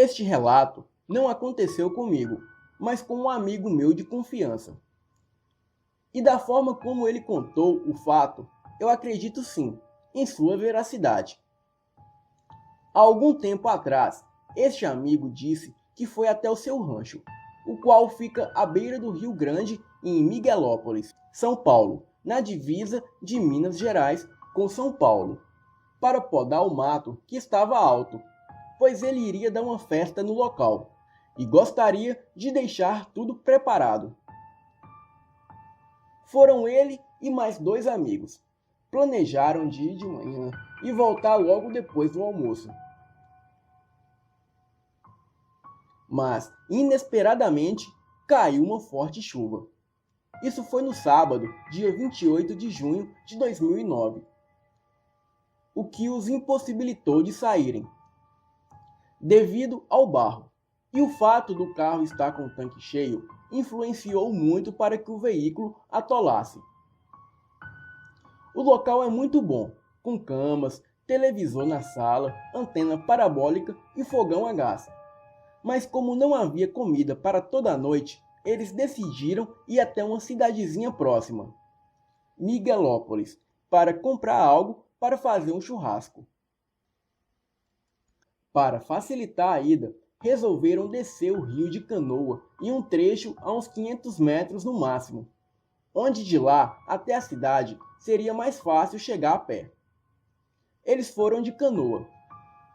Este relato não aconteceu comigo, mas com um amigo meu de confiança. E da forma como ele contou o fato, eu acredito sim em sua veracidade. Há algum tempo atrás, este amigo disse que foi até o seu rancho, o qual fica à beira do Rio Grande, em Miguelópolis, São Paulo, na divisa de Minas Gerais com São Paulo, para podar o mato que estava alto, pois ele iria dar uma festa no local e gostaria de deixar tudo preparado. Foram ele e mais 2 amigos. Planejaram de ir de manhã e voltar logo depois do almoço. Mas, inesperadamente, caiu uma forte chuva. Isso foi no sábado, dia 28 de junho de 2009, o que os impossibilitou de saírem, devido ao barro. E o fato do carro estar com o tanque cheio influenciou muito para que o veículo atolasse. O local é muito bom, com camas, televisor na sala, antena parabólica e fogão a gás. Mas como não havia comida para toda a noite, eles decidiram ir até uma cidadezinha próxima, Miguelópolis, para comprar algo para fazer um churrasco. Para facilitar a ida, resolveram descer o rio de canoa em um trecho a uns 500 metros no máximo, onde de lá até a cidade seria mais fácil chegar a pé. Eles foram de canoa,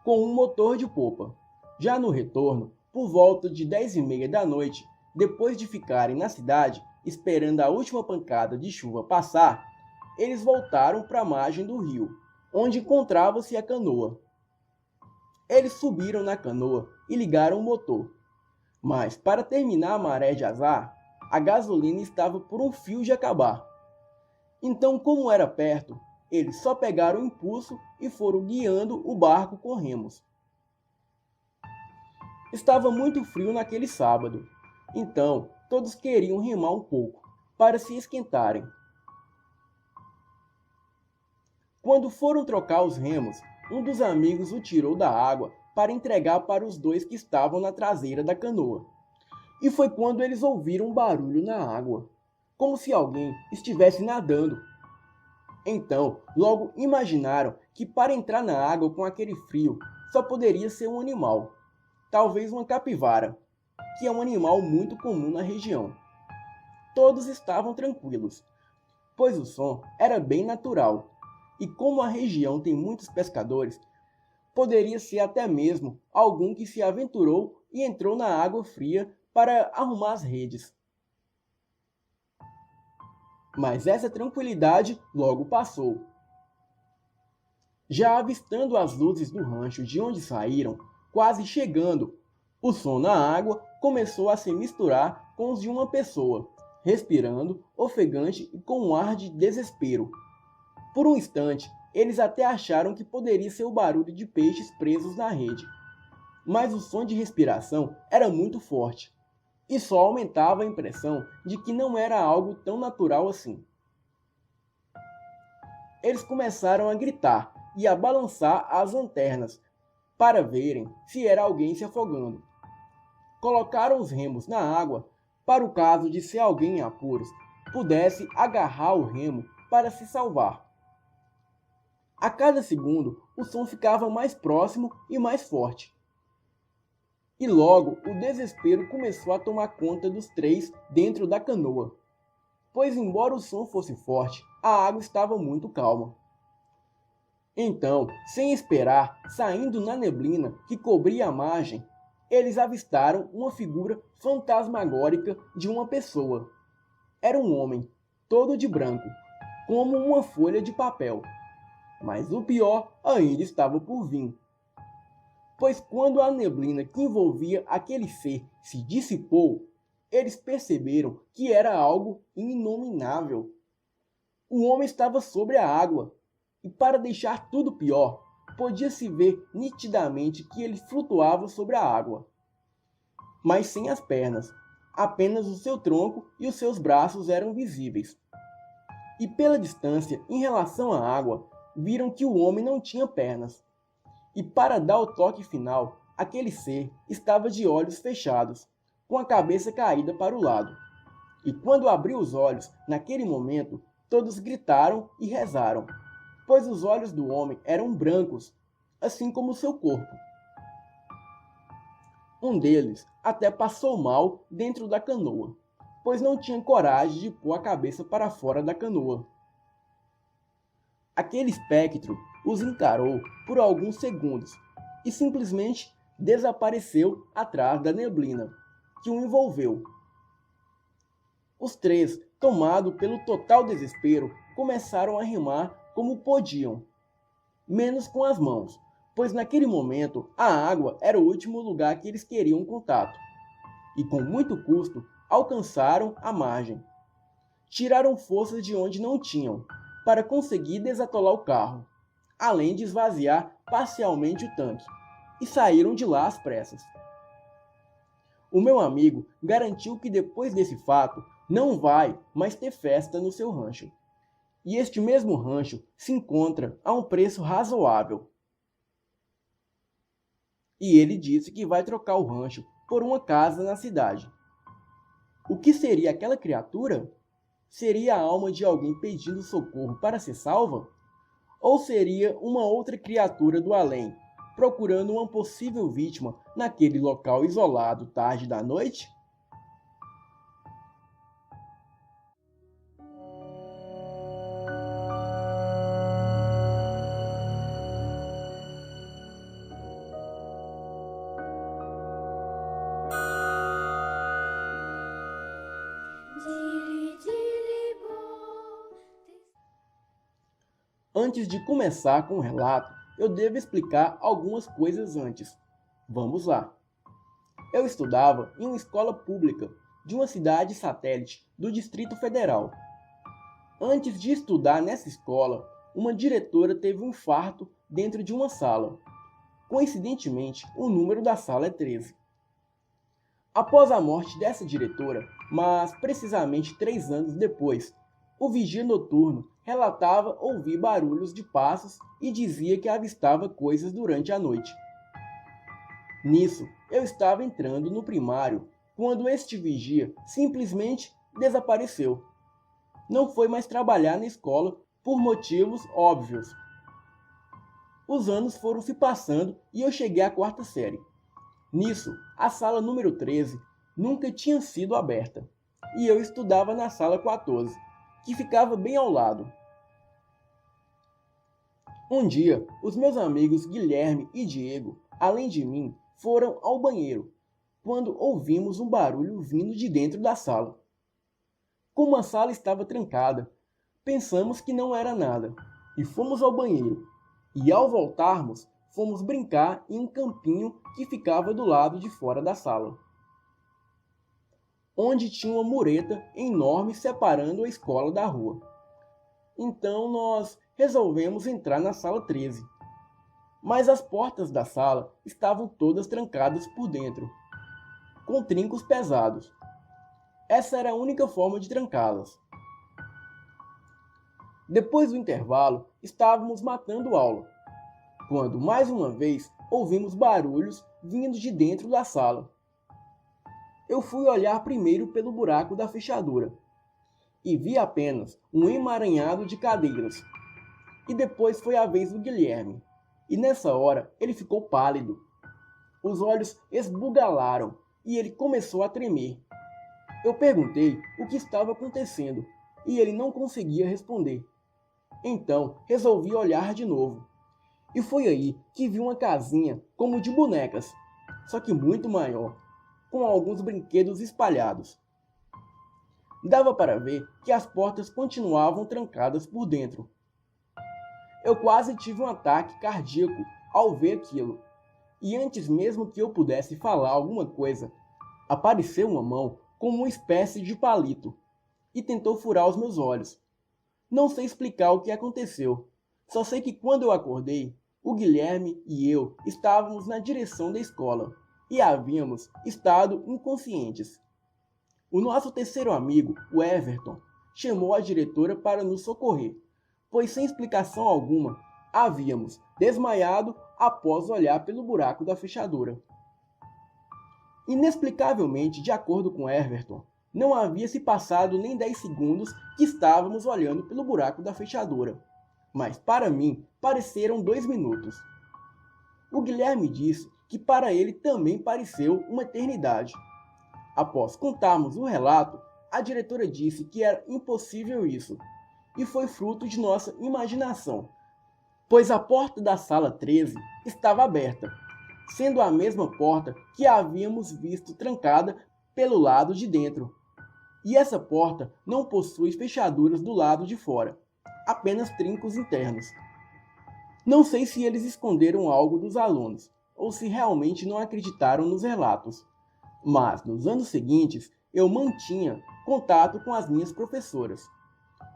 com um motor de popa. Já no retorno, por volta de 10h30 da noite, depois de ficarem na cidade esperando a última pancada de chuva passar, eles voltaram para a margem do rio, onde encontrava-se a canoa. Eles subiram na canoa e ligaram o motor. Mas, para terminar a maré de azar, a gasolina estava por um fio de acabar. Então, como era perto, eles só pegaram o impulso e foram guiando o barco com remos. Estava muito frio naquele sábado, então todos queriam remar um pouco, para se esquentarem. Quando foram trocar os remos, um dos amigos o tirou da água para entregar para os 2 que estavam na traseira da canoa. E foi quando eles ouviram um barulho na água, como se alguém estivesse nadando. Então, logo imaginaram que para entrar na água com aquele frio, só poderia ser um animal, talvez uma capivara, que é um animal muito comum na região. Todos estavam tranquilos, pois o som era bem natural, e como a região tem muitos pescadores, poderia ser até mesmo algum que se aventurou e entrou na água fria para arrumar as redes. Mas essa tranquilidade logo passou. Já avistando as luzes do rancho de onde saíram, quase chegando, o som na água começou a se misturar com os de uma pessoa, respirando, ofegante e com um ar de desespero. Por um instante, eles até acharam que poderia ser o barulho de peixes presos na rede. Mas o som de respiração era muito forte, e só aumentava a impressão de que não era algo tão natural assim. Eles começaram a gritar e a balançar as lanternas para verem se era alguém se afogando. Colocaram os remos na água para o caso de ser alguém em apuros pudesse agarrar o remo para se salvar. A cada segundo, o som ficava mais próximo e mais forte. E logo o desespero começou a tomar conta dos 3 dentro da canoa, pois embora o som fosse forte, a água estava muito calma. Então, sem esperar, saindo na neblina que cobria a margem, eles avistaram uma figura fantasmagórica de uma pessoa. Era um homem, todo de branco, como uma folha de papel. Mas o pior ainda estava por vir. Pois quando a neblina que envolvia aquele ser se dissipou, eles perceberam que era algo inominável. O homem estava sobre a água, e para deixar tudo pior, podia-se ver nitidamente que ele flutuava sobre a água. Mas sem as pernas, apenas o seu tronco e os seus braços eram visíveis. E pela distância em relação à água, viram que o homem não tinha pernas. E para dar o toque final, aquele ser estava de olhos fechados, com a cabeça caída para o lado. E quando abriu os olhos, naquele momento, todos gritaram e rezaram, pois os olhos do homem eram brancos, assim como seu corpo. Um deles até passou mal dentro da canoa, pois não tinha coragem de pôr a cabeça para fora da canoa. Aquele espectro os encarou por alguns segundos e simplesmente desapareceu atrás da neblina que o envolveu. Os três, tomados pelo total desespero, começaram a remar como podiam, menos com as mãos, pois naquele momento a água era o último lugar que eles queriam contato, e com muito custo alcançaram a margem. Tiraram forças de onde não tinham, para conseguir desatolar o carro, além de esvaziar parcialmente o tanque, e saíram de lá às pressas. O meu amigo garantiu que depois desse fato não vai mais ter festa no seu rancho. E este mesmo rancho se encontra a um preço razoável. E ele disse que vai trocar o rancho por uma casa na cidade. O que seria aquela criatura? Seria a alma de alguém pedindo socorro para ser salva? Ou seria uma outra criatura do além, procurando uma possível vítima naquele local isolado tarde da noite? Antes de começar com o relato, eu devo explicar algumas coisas antes. Vamos lá. Eu estudava em uma escola pública de uma cidade satélite do Distrito Federal. Antes de estudar nessa escola, uma diretora teve um infarto dentro de uma sala. Coincidentemente, o número da sala é 13. Após a morte dessa diretora, mas precisamente 3 anos depois, o vigia noturno relatava ouvir barulhos de passos e dizia que avistava coisas durante a noite. Nisso, eu estava entrando no primário quando este vigia simplesmente desapareceu. Não foi mais trabalhar na escola por motivos óbvios. Os anos foram se passando e eu cheguei à 4ª série. Nisso, a sala número 13 nunca tinha sido aberta e eu estudava na sala 14, que ficava bem ao lado. Um dia, os meus amigos Guilherme e Diego, além de mim, foram ao banheiro, quando ouvimos um barulho vindo de dentro da sala. Como a sala estava trancada, pensamos que não era nada, e fomos ao banheiro. E ao voltarmos, fomos brincar em um campinho que ficava do lado de fora da sala, onde tinha uma mureta enorme separando a escola da rua. Então nós resolvemos entrar na sala 13. Mas as portas da sala estavam todas trancadas por dentro, com trincos pesados. Essa era a única forma de trancá-las. Depois do intervalo, estávamos matando aula, quando mais uma vez ouvimos barulhos vindo de dentro da sala. Eu fui olhar primeiro pelo buraco da fechadura e vi apenas um emaranhado de cadeiras. E depois foi a vez do Guilherme, e nessa hora ele ficou pálido. Os olhos esbugalaram e ele começou a tremer. Eu perguntei o que estava acontecendo e ele não conseguia responder. Então resolvi olhar de novo. E foi aí que vi uma casinha como de bonecas, só que muito maior, com alguns brinquedos espalhados. Dava para ver que as portas continuavam trancadas por dentro. Eu quase tive um ataque cardíaco ao ver aquilo. E antes mesmo que eu pudesse falar alguma coisa, apareceu uma mão como uma espécie de palito e tentou furar os meus olhos. Não sei explicar o que aconteceu. Só sei que quando eu acordei, o Guilherme e eu estávamos na direção da escola e havíamos estado inconscientes. O nosso terceiro amigo, o Everton, chamou a diretora para nos socorrer, pois sem explicação alguma, havíamos desmaiado após olhar pelo buraco da fechadura. Inexplicavelmente, de acordo com Everton, não havia se passado nem 10 segundos que estávamos olhando pelo buraco da fechadura, mas para mim pareceram 2 minutos. O Guilherme disse que para ele também pareceu uma eternidade. Após contarmos o relato, a diretora disse que era impossível isso, e foi fruto de nossa imaginação, pois a porta da sala 13 estava aberta, sendo a mesma porta que havíamos visto trancada pelo lado de dentro. E essa porta não possui fechaduras do lado de fora, apenas trincos internos. Não sei se eles esconderam algo dos alunos, ou se realmente não acreditaram nos relatos, mas nos anos seguintes eu mantinha contato com as minhas professoras,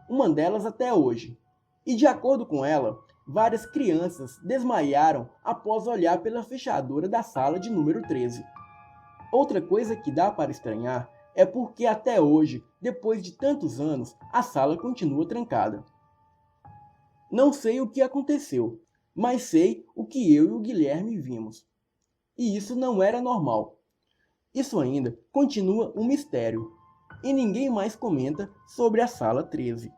uma delas até hoje, e de acordo com ela, várias crianças desmaiaram após olhar pela fechadura da sala de número 13. Outra coisa que dá para estranhar é porque até hoje, depois de tantos anos, a sala continua trancada. Não sei o que aconteceu, mas sei o que eu e o Guilherme vimos. E isso não era normal. Isso ainda continua um mistério, e ninguém mais comenta sobre a sala 13.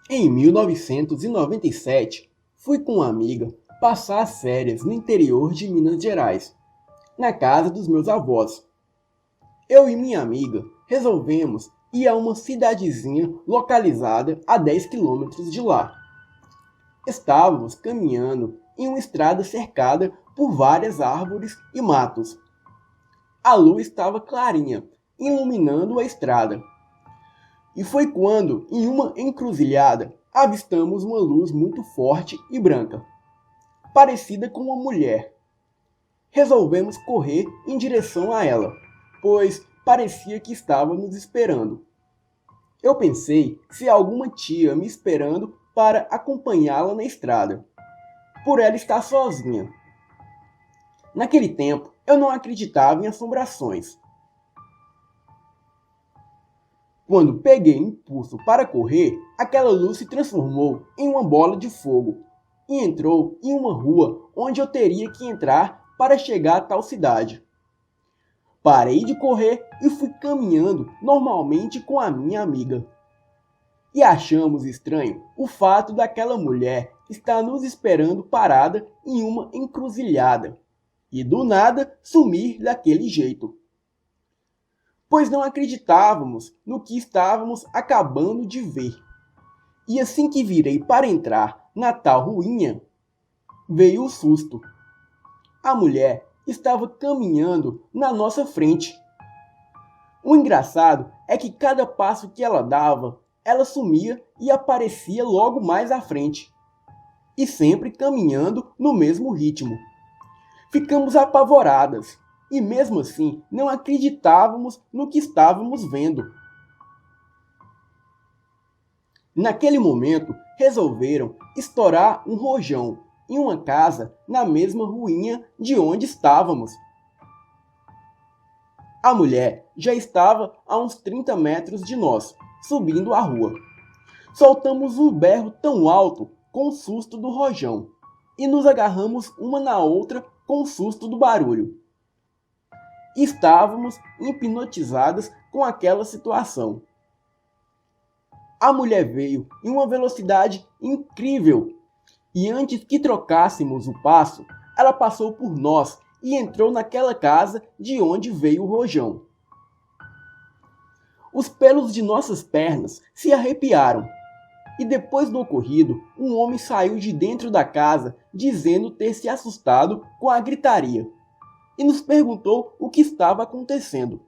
Em 1997, fui com uma amiga passar as férias no interior de Minas Gerais, na casa dos meus avós. Eu e minha amiga resolvemos ir a uma cidadezinha localizada a 10 quilômetros de lá. Estávamos caminhando em uma estrada cercada por várias árvores e matos. A lua estava clarinha, iluminando a estrada. E foi quando, em uma encruzilhada, avistamos uma luz muito forte e branca, parecida com uma mulher. Resolvemos correr em direção a ela, pois parecia que estava nos esperando. Eu pensei se alguma tia me esperando para acompanhá-la na estrada, por ela estar sozinha. Naquele tempo, eu não acreditava em assombrações. Quando peguei impulso para correr, aquela luz se transformou em uma bola de fogo e entrou em uma rua onde eu teria que entrar para chegar a tal cidade. Parei de correr e fui caminhando normalmente com a minha amiga. E achamos estranho o fato daquela mulher estar nos esperando parada em uma encruzilhada e do nada sumir daquele jeito. Pois não acreditávamos no que estávamos acabando de ver. E assim que virei para entrar na tal ruinha, veio o susto. A mulher estava caminhando na nossa frente. O engraçado é que cada passo que ela dava, ela sumia e aparecia logo mais à frente. E sempre caminhando no mesmo ritmo. Ficamos apavoradas. E mesmo assim, não acreditávamos no que estávamos vendo. Naquele momento, resolveram estourar um rojão em uma casa na mesma ruinha de onde estávamos. A mulher já estava a uns 30 metros de nós, subindo a rua. Soltamos um berro tão alto com o susto do rojão e nos agarramos uma na outra com o susto do barulho. Estávamos hipnotizadas com aquela situação. A mulher veio em uma velocidade incrível e antes que trocássemos o passo, ela passou por nós e entrou naquela casa de onde veio o rojão. Os pelos de nossas pernas se arrepiaram e depois do ocorrido, um homem saiu de dentro da casa dizendo ter se assustado com a gritaria. E nos perguntou o que estava acontecendo.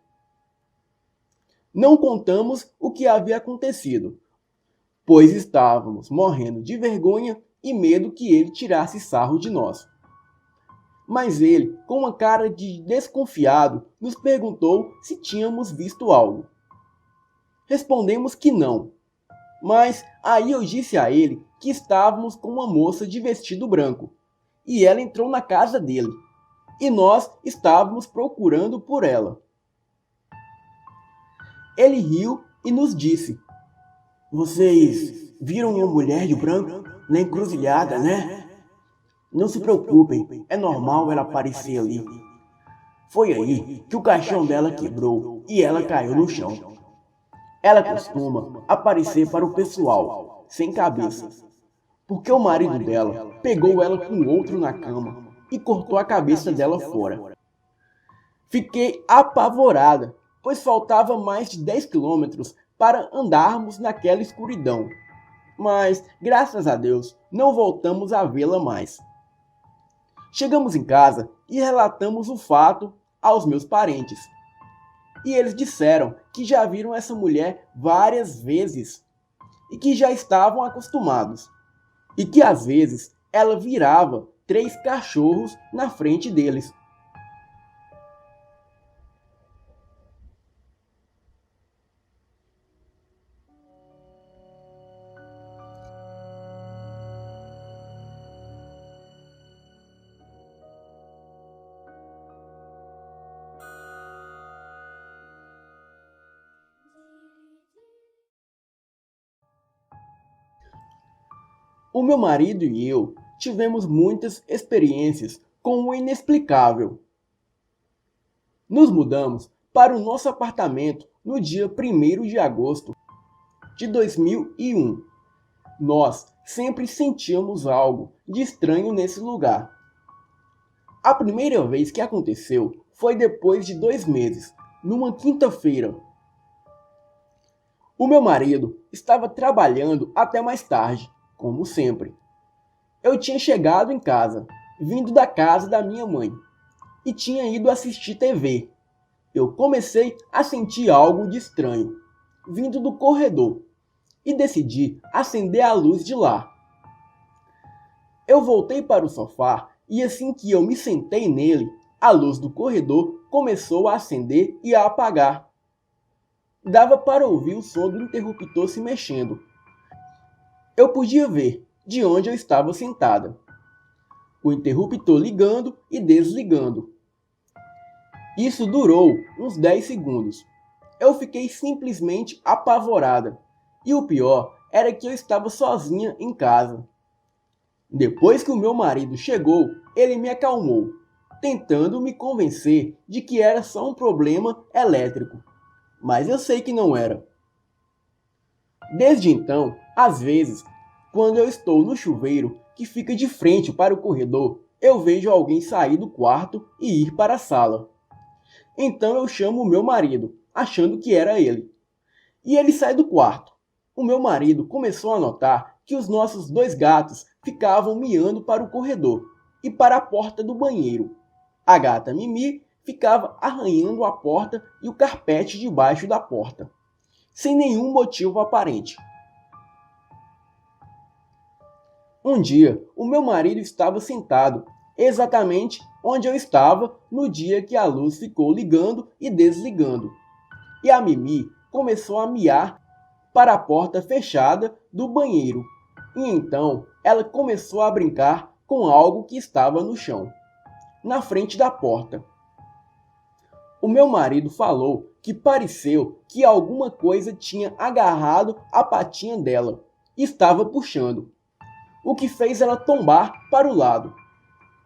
Não contamos o que havia acontecido, pois estávamos morrendo de vergonha e medo que ele tirasse sarro de nós. Mas ele, com uma cara de desconfiado, nos perguntou se tínhamos visto algo. Respondemos que não, mas aí eu disse a ele que estávamos com uma moça de vestido branco, e ela entrou na casa dele. E nós estávamos procurando por ela. Ele riu e nos disse: "Vocês viram uma mulher de branco na encruzilhada, né? Não se preocupem, é normal ela aparecer ali. Foi aí que o caixão dela quebrou e ela caiu no chão. Ela costuma aparecer para o pessoal, sem cabeça, porque o marido dela pegou ela com outro na cama e cortou a cabeça dela fora." Fiquei apavorada, pois faltava mais de 10 quilômetros para andarmos naquela escuridão. Mas, graças a Deus, não voltamos a vê-la mais. Chegamos em casa e relatamos o fato aos meus parentes. E eles disseram que já viram essa mulher várias vezes e que já estavam acostumados. E que às vezes ela virava 3 cachorros na frente deles. O meu marido e eu tivemos muitas experiências com o inexplicável. Nos mudamos para o nosso apartamento no dia 1º de agosto de 2001. Nós sempre sentíamos algo de estranho nesse lugar. A primeira vez que aconteceu foi depois de 2 meses, numa quinta-feira. O meu marido estava trabalhando até mais tarde, como sempre. Eu tinha chegado em casa, vindo da casa da minha mãe, e tinha ido assistir TV. Eu comecei a sentir algo de estranho, vindo do corredor, e decidi acender a luz de lá. Eu voltei para o sofá e assim que eu me sentei nele, a luz do corredor começou a acender e a apagar. Dava para ouvir o som do interruptor se mexendo. Eu podia ver de onde eu estava sentada. O interruptor ligando e desligando. Isso durou uns 10 segundos. Eu fiquei simplesmente apavorada. E o pior era que eu estava sozinha em casa. Depois que o meu marido chegou, ele me acalmou, tentando me convencer de que era só um problema elétrico. Mas eu sei que não era. Desde então, às vezes, quando eu estou no chuveiro que fica de frente para o corredor, eu vejo alguém sair do quarto e ir para a sala. Então eu chamo o meu marido, achando que era ele. E ele sai do quarto. O meu marido começou a notar que os nossos 2 gatos ficavam miando para o corredor e para a porta do banheiro. A gata Mimi ficava arranhando a porta e o carpete debaixo da porta, sem nenhum motivo aparente. Um dia, o meu marido estava sentado exatamente onde eu estava no dia que a luz ficou ligando e desligando. E a Mimi começou a miar para a porta fechada do banheiro. E então ela começou a brincar com algo que estava no chão, na frente da porta. O meu marido falou que pareceu que alguma coisa tinha agarrado a patinha dela e estava puxando, o que fez ela tombar para o lado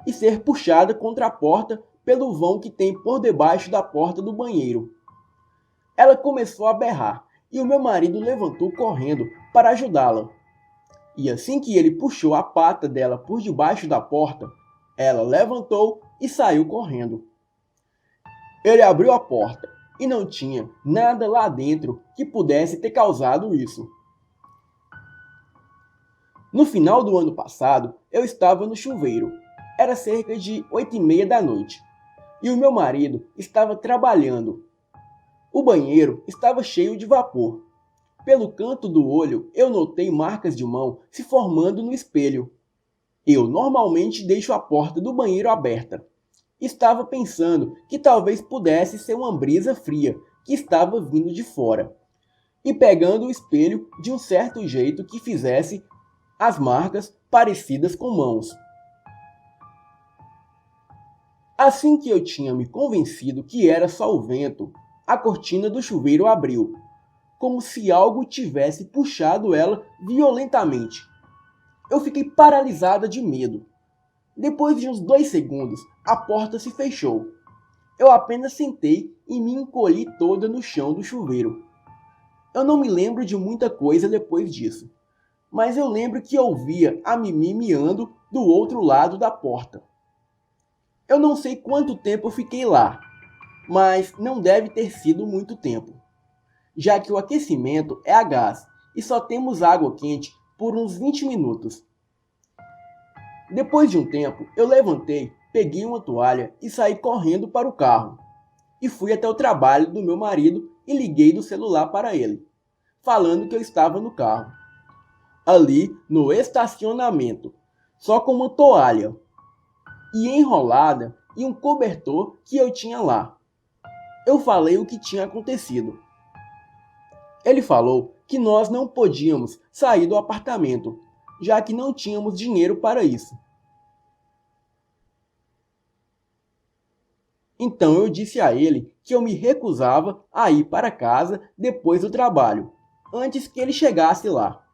e ser puxada contra a porta pelo vão que tem por debaixo da porta do banheiro. Ela começou a berrar e o meu marido levantou correndo para ajudá-la. E assim que ele puxou a pata dela por debaixo da porta, ela levantou e saiu correndo. Ele abriu a porta e não tinha nada lá dentro que pudesse ter causado isso. No final do ano passado, eu estava no chuveiro. Era cerca de 8h30 da noite. E o meu marido estava trabalhando. O banheiro estava cheio de vapor. Pelo canto do olho, eu notei marcas de mão se formando no espelho. Eu normalmente deixo a porta do banheiro aberta. Estava pensando que talvez pudesse ser uma brisa fria que estava vindo de fora, e pegando o espelho de um certo jeito que fizesse as marcas parecidas com mãos. Assim que eu tinha me convencido que era só o vento, a cortina do chuveiro abriu como se algo tivesse puxado ela violentamente. Eu fiquei paralisada de medo. Depois de uns 2 segundos, a porta se fechou. Eu apenas sentei e me encolhi toda no chão do chuveiro. Eu não me lembro de muita coisa depois disso, mas eu lembro que ouvia a Mimi miando do outro lado da porta. Eu não sei quanto tempo eu fiquei lá, mas não deve ter sido muito tempo, já que o aquecimento é a gás e só temos água quente por uns 20 minutos. Depois de um tempo, eu levantei, peguei uma toalha e saí correndo para o carro. E fui até o trabalho do meu marido e liguei do celular para ele, falando que eu estava no carro. Ali, no estacionamento, só com uma toalha e enrolada e um cobertor que eu tinha lá. Eu falei o que tinha acontecido. Ele falou que nós não podíamos sair do apartamento, já que não tínhamos dinheiro para isso. Então eu disse a ele que eu me recusava a ir para casa depois do trabalho, antes que ele chegasse lá.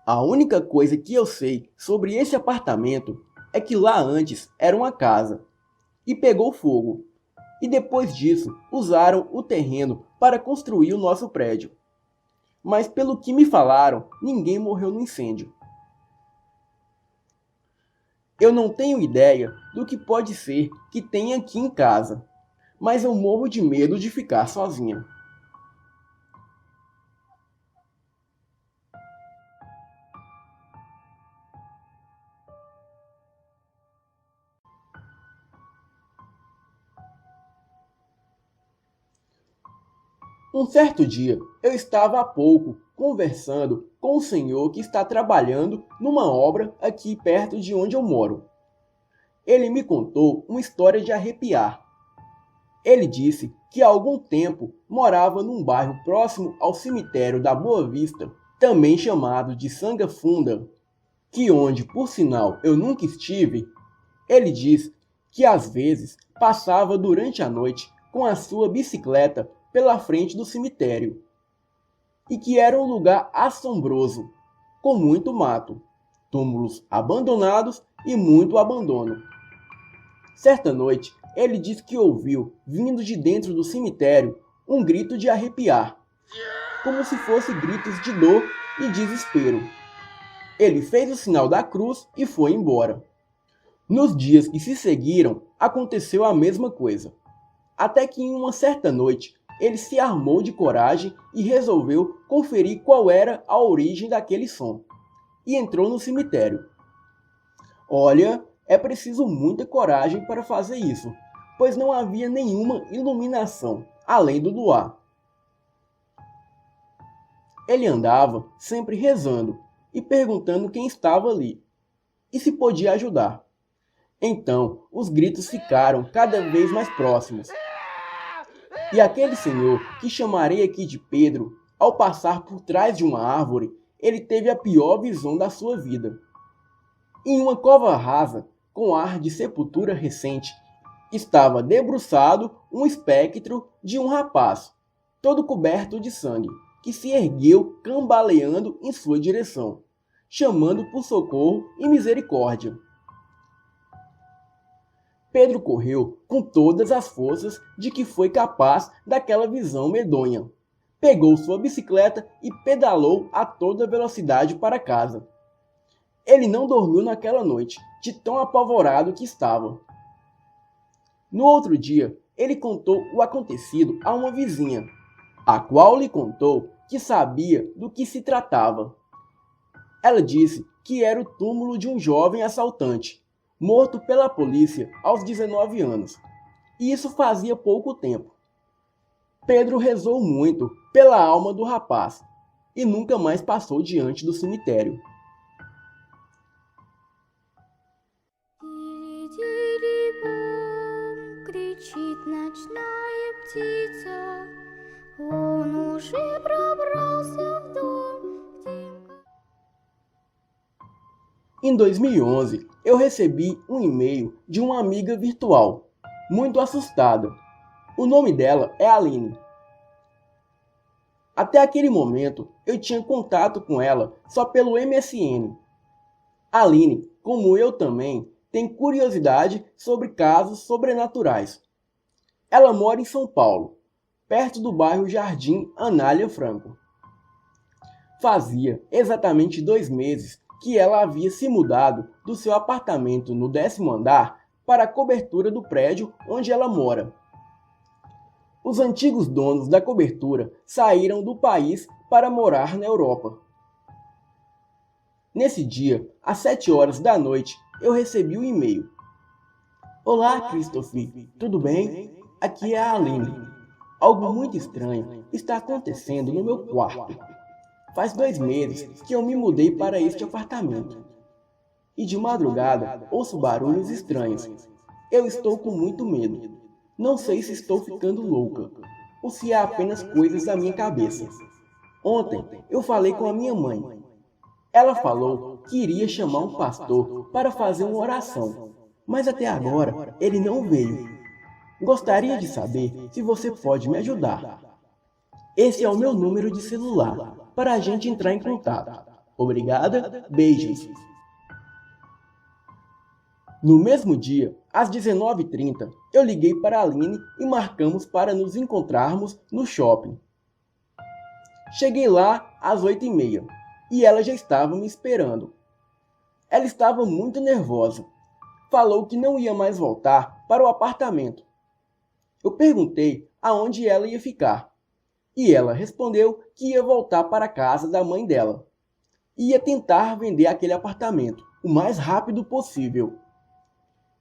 A única coisa que eu sei sobre esse apartamento é que lá antes era uma casa e pegou fogo. E depois disso usaram o terreno para construir o nosso prédio. Mas pelo que me falaram, ninguém morreu no incêndio. Eu não tenho ideia do que pode ser que tenha aqui em casa, mas eu morro de medo de ficar sozinha. Um certo dia, eu estava há pouco conversando com um senhor que está trabalhando numa obra aqui perto de onde eu moro. Ele me contou uma história de arrepiar. Ele disse que há algum tempo morava num bairro próximo ao cemitério da Boa Vista, também chamado de Sanga Funda, que onde, por sinal, eu nunca estive. Ele diz que às vezes passava durante a noite com a sua bicicleta pela frente do cemitério, e que era um lugar assombroso, com muito mato, túmulos abandonados e muito abandono. Certa noite, ele disse que ouviu, vindo de dentro do cemitério, um grito de arrepiar, como se fosse gritos de dor e desespero. Ele fez o sinal da cruz e foi embora. Nos dias que se seguiram, aconteceu a mesma coisa, até que em uma certa noite, ele se armou de coragem e resolveu conferir qual era a origem daquele som, e entrou no cemitério. Olha, é preciso muita coragem para fazer isso, pois não havia nenhuma iluminação, além do luar. Ele andava sempre rezando e perguntando quem estava ali, e se podia ajudar. Então, os gritos ficaram cada vez mais próximos. E aquele senhor, que chamarei aqui de Pedro, ao passar por trás de uma árvore, ele teve a pior visão da sua vida. Em uma cova rasa, com ar de sepultura recente, estava debruçado um espectro de um rapaz, todo coberto de sangue, que se ergueu cambaleando em sua direção, chamando por socorro e misericórdia. Pedro correu com todas as forças de que foi capaz daquela visão medonha. Pegou sua bicicleta e pedalou a toda velocidade para casa. Ele não dormiu naquela noite, de tão apavorado que estava. No outro dia, ele contou o acontecido a uma vizinha, a qual lhe contou que sabia do que se tratava. Ela disse que era o túmulo de um jovem assaltante, morto pela polícia aos 19 anos. E isso fazia pouco tempo. Pedro rezou muito pela alma do rapaz e nunca mais passou diante do cemitério. Em 2011, eu recebi um e-mail de uma amiga virtual, muito assustada. O nome dela é Aline. Até aquele momento, eu tinha contato com ela só pelo MSN. Aline, como eu também, tem curiosidade sobre casos sobrenaturais. Ela mora em São Paulo, perto do bairro Jardim Anália Franco. Fazia exatamente 2 meses que ela havia se mudado do seu apartamento no 10º andar para a cobertura do prédio onde ela mora. Os antigos donos da cobertura saíram do país para morar na Europa. Nesse dia, às 7 horas da noite, eu recebi um e-mail. Olá, Christopher, tudo bem? Aqui é a Aline. Algo muito estranho está acontecendo no meu quarto. Faz 2 meses que eu me mudei para este apartamento. E de madrugada ouço barulhos estranhos. Eu estou com muito medo. Não sei se estou ficando louca ou se é apenas coisas da minha cabeça. Ontem eu falei com a minha mãe. Ela falou que iria chamar um pastor para fazer uma oração, mas até agora ele não veio. Gostaria de saber se você pode me ajudar. Esse é o meu número de celular para a gente entrar em contato. Obrigada, beijos. No mesmo dia, às 19h30, eu liguei para a Aline e marcamos para nos encontrarmos no shopping. Cheguei lá às 8h30 e ela já estava me esperando. Ela estava muito nervosa. Falou que não ia mais voltar para o apartamento. Eu perguntei aonde ela ia ficar. E ela respondeu que ia voltar para a casa da mãe dela. Ia tentar vender aquele apartamento o mais rápido possível.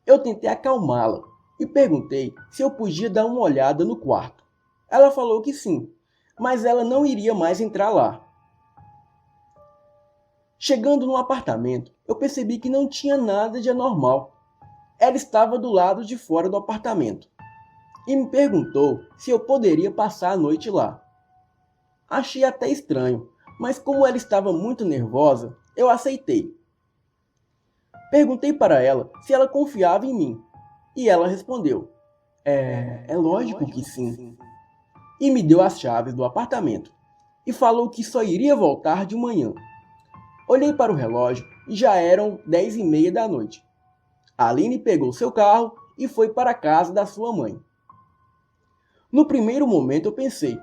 Eu tentei acalmá-la e perguntei se eu podia dar uma olhada no quarto. Ela falou que sim, mas ela não iria mais entrar lá. Chegando no apartamento, eu percebi que não tinha nada de anormal. Ela estava do lado de fora do apartamento e me perguntou se eu poderia passar a noite lá. Achei até estranho, mas como ela estava muito nervosa, eu aceitei. Perguntei para ela se ela confiava em mim, e ela respondeu, é lógico que sim. E me deu as chaves do apartamento, e falou que só iria voltar de manhã. Olhei para o relógio e já eram 10h30 da noite. A Aline pegou seu carro e foi para a casa da sua mãe. No primeiro momento eu pensei,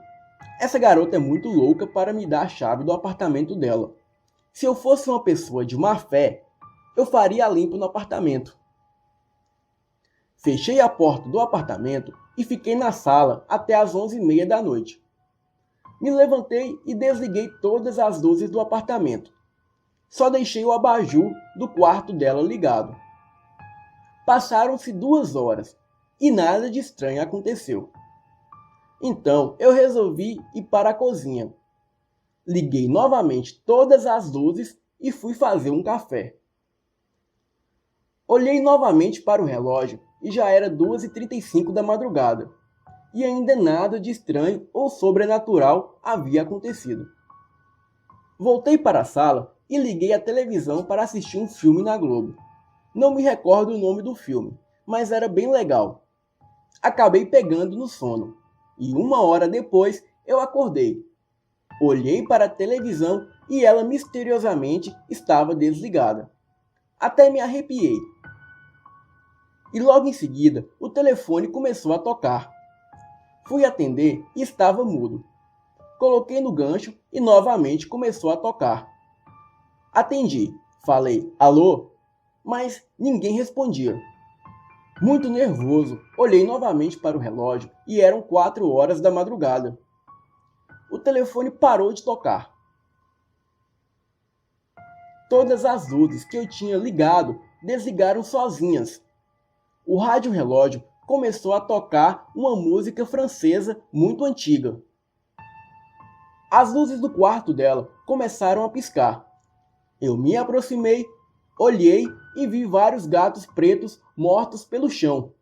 essa garota é muito louca para me dar a chave do apartamento dela. Se eu fosse uma pessoa de má fé, eu faria limpo no apartamento. Fechei a porta do apartamento e fiquei na sala até as 11h30 da noite. Me levantei e desliguei todas as luzes do apartamento. Só deixei o abajur do quarto dela ligado. Passaram-se 2 horas e nada de estranho aconteceu. Então eu resolvi ir para a cozinha. Liguei novamente todas as luzes e fui fazer um café. Olhei novamente para o relógio e já era 2h35 da madrugada. E ainda nada de estranho ou sobrenatural havia acontecido. Voltei para a sala e liguei a televisão para assistir um filme na Globo. Não me recordo o nome do filme, mas era bem legal. Acabei pegando no sono e 1 hora depois eu acordei. Olhei para a televisão e ela misteriosamente estava desligada. Até me arrepiei. E logo em seguida o telefone começou a tocar. Fui atender e estava mudo. Coloquei no gancho e novamente começou a tocar. Atendi, falei, alô? Mas ninguém respondia. Muito nervoso, olhei novamente para o relógio e eram 4 horas da madrugada. O telefone parou de tocar. Todas as luzes que eu tinha ligado desligaram sozinhas. O rádio-relógio começou a tocar uma música francesa muito antiga. As luzes do quarto dela começaram a piscar. Eu me aproximei, olhei e vi vários gatos pretos mortos pelo chão.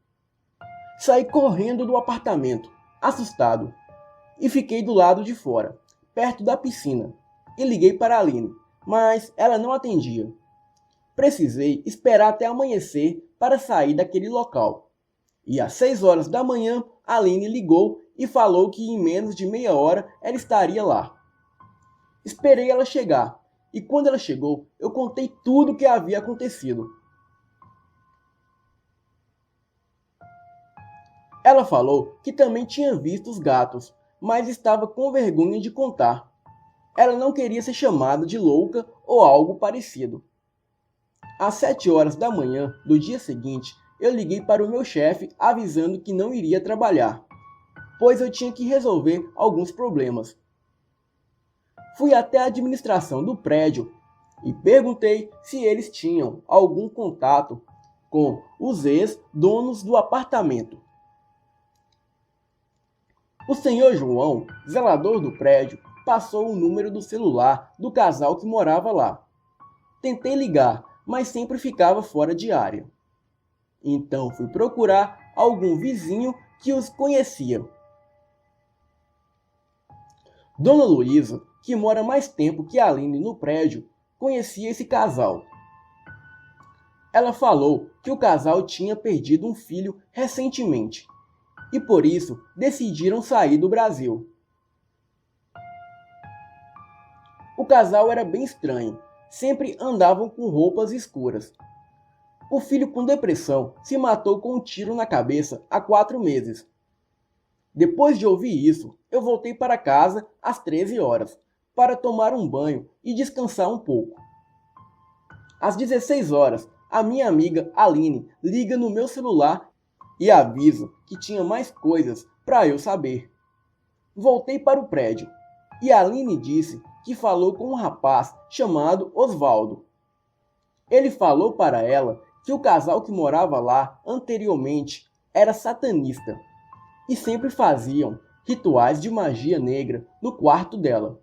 Saí correndo do apartamento, assustado, e fiquei do lado de fora, perto da piscina, e liguei para a Aline, mas ela não atendia. Precisei esperar até amanhecer para sair daquele local. E às 6 horas da manhã, a Aline ligou e falou que em menos de meia hora ela estaria lá. Esperei ela chegar, e quando ela chegou, eu contei tudo o que havia acontecido. Ela falou que também tinha visto os gatos, mas estava com vergonha de contar. Ela não queria ser chamada de louca ou algo parecido. Às 7 horas da manhã do dia seguinte, eu liguei para o meu chefe avisando que não iria trabalhar, pois eu tinha que resolver alguns problemas. Fui até a administração do prédio e perguntei se eles tinham algum contato com os ex-donos do apartamento. O senhor João, zelador do prédio, passou o número do celular do casal que morava lá. Tentei ligar, mas sempre ficava fora de área. Então fui procurar algum vizinho que os conhecia. Dona Luísa, que mora mais tempo que a Aline no prédio, conhecia esse casal. Ela falou que o casal tinha perdido um filho recentemente e por isso decidiram sair do Brasil. O casal era bem estranho, sempre andavam com roupas escuras. O filho com depressão se matou com um tiro na cabeça há 4 meses. Depois de ouvir isso, eu voltei para casa às 13 horas, para tomar um banho e descansar um pouco. Às 16 horas, a minha amiga Aline liga no meu celular e avisa que tinha mais coisas para eu saber. Voltei para o prédio e Aline disse que falou com um rapaz chamado Osvaldo. Ele falou para ela que o casal que morava lá anteriormente era satanista e sempre faziam rituais de magia negra no quarto dela.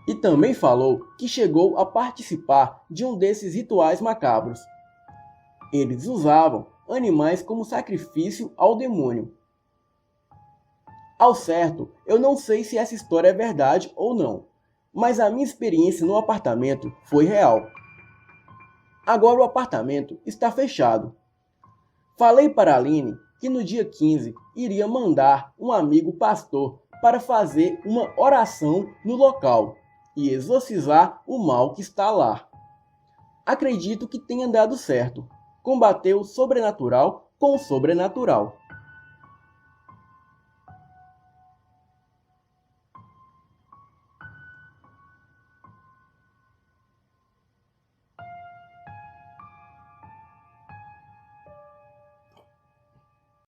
E também falou que chegou a participar de um desses rituais macabros. Eles usavam animais como sacrifício ao demônio. Ao certo, eu não sei se essa história é verdade ou não, mas a minha experiência no apartamento foi real. Agora o apartamento está fechado. Falei para a Aline que no dia 15 iria mandar um amigo pastor para fazer uma oração no local e exorcizar o mal que está lá. Acredito que tenha dado certo. Combater o sobrenatural com o sobrenatural.